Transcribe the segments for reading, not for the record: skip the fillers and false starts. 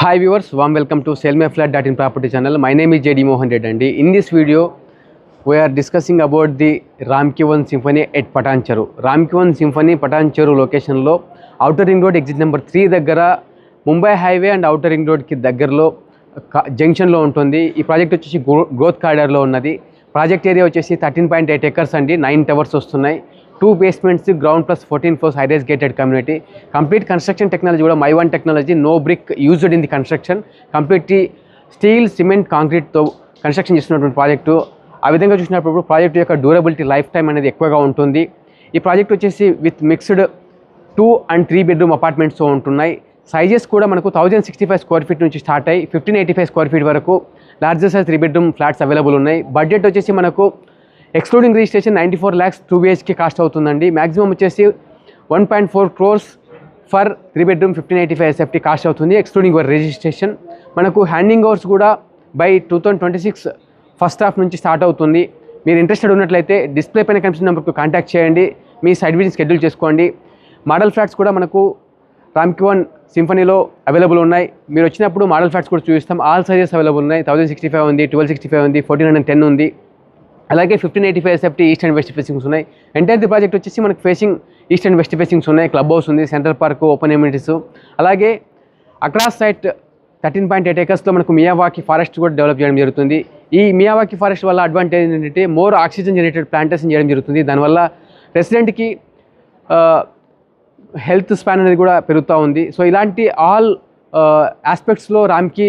Hi viewers, warm welcome to sellmyflat.in property channel. My name is JD Mohan Reddy and in this video we are discussing about the Ramki-1 Symphony at Patancheru. Ramki-1 Symphony Patancheru location lo outer ring road exit number 3 దగ్గర Mumbai highway and outer ring road కి దగ్గరలో junction లో ఉంటుంది. ఈ project వచ్చేసి growth corridor లో ఉన్నది. Project area వచ్చేసి 13.8 acres అండి. 9 towers వస్తున్నాయి. 2 basements, ground plus 14 floors, high-rise gated community. Complete construction technology కూడా My1 technology, no brick used in the construction. Completely steel, cement, concrete తో కన్స్ట్రక్షన్ చేస్తున్నటువంటి ప్రాజెక్టు. ఆ విధంగా చూసినప్పుడు ప్రాజెక్ట్ యొక్క డ్యూరబిలిటీ లైఫ్ టైం అనేది ఎక్కువగా ఉంటుంది. ఈ ప్రాజెక్ట్ వచ్చేసి విత్ మిక్స్డ్ 2 and 3 bedroom అపార్ట్మెంట్స్తో ఉంటున్నాయి. సైజెస్ కూడా మనకు 1065 square feet నుంచి స్టార్ట్ అయ్యి 1585 square feet వరకు largest size 3 bedroom flats available ఉన్నాయి. బడ్జెట్ వచ్చేసి మనకు excluding registration 94 lakhs 2 BHK cost అవుతుందండి. మ్యాక్సిమం వచ్చేసి 1.4 crores for 3 bedroom 1585 SFT cost అవుతుంది ఎక్స్క్లూడింగ్ రిజిస్ట్రేషన్. మనకు హ్యాండింగ్ ఓవర్స్ కూడా బై 2026 ఫస్ట్ హాఫ్ నుంచి స్టార్ట్ అవుతుంది. మీరు ఇంట్రెస్టెడ్ ఉన్నట్లయితే డిస్ప్లే పైన కనిపిస్తున్న నెంబర్కు కాంటాక్ట్ చేయండి. మీ సైట్ విజిట్ షెడ్యూల్ చేసుకోండి. మోడల్ ఫ్లాట్స్ కూడా మనకు రామ్కి-1 సింఫనీలో అవైలబుల్ ఉన్నాయి. మీరు వచ్చినప్పుడు మోడల్ ఫ్లాట్స్ కూడా చూపిస్తాం. ఆల్ సైజెస్ అవైలబుల్ ఉన్నాయి. 1065 ఉంది, 1265 ఉంది, 1410 ఉంది, అలాగే 1585 SFT east and west facings ఉన్నాయి. ఎంటైర్ ది ప్రాజెక్ట్ వచ్చేసి మనకు facing east and west facings ఉన్నాయి. క్లబ్ హౌస్ ఉంది, సెంట్రల్ పార్క్, ఓపెన్ ఎమ్యూనిటీస్, అలాగే అక్రాస్ సైట్ 13.8 acresలో మనకు మియావాకి ఫారెస్ట్ కూడా డెవలప్ చేయడం జరుగుతుంది. ఈ మియావాకి ఫారెస్ట్ వల్ల అడ్వాంటేజ్ ఏంటంటే మోర్ ఆక్సిజన్ జనరేటెడ్ ప్లాంటేషన్ చేయడం జరుగుతుంది. దానివల్ల రెసిడెంట్కి హెల్త్ స్పాన్ అనేది కూడా పెరుగుతూ ఉంది. సో ఇలాంటి ఆల్ ఆస్పెక్ట్స్లో రామ్కి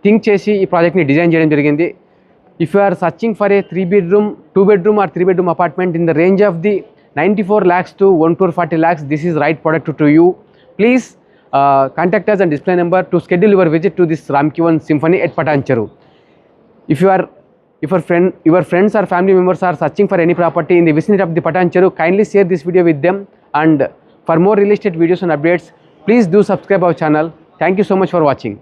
థింక్ చేసి ఈ ప్రాజెక్ట్ని డిజైన్ చేయడం జరిగింది. If you are searching for a 3 bedroom, 2 bedroom or 3 bedroom apartment in the range of the 94 lakhs to 140 lakhs, this is right product to you. Please contact us and display number to schedule your visit to this Ramki-1 Symphony at Patancheru. If your friends or family members are searching for any property in the vicinity of the Patancheru, kindly share this video with them. And for more real estate videos and updates, please do subscribe our channel. Thank you so much for watching.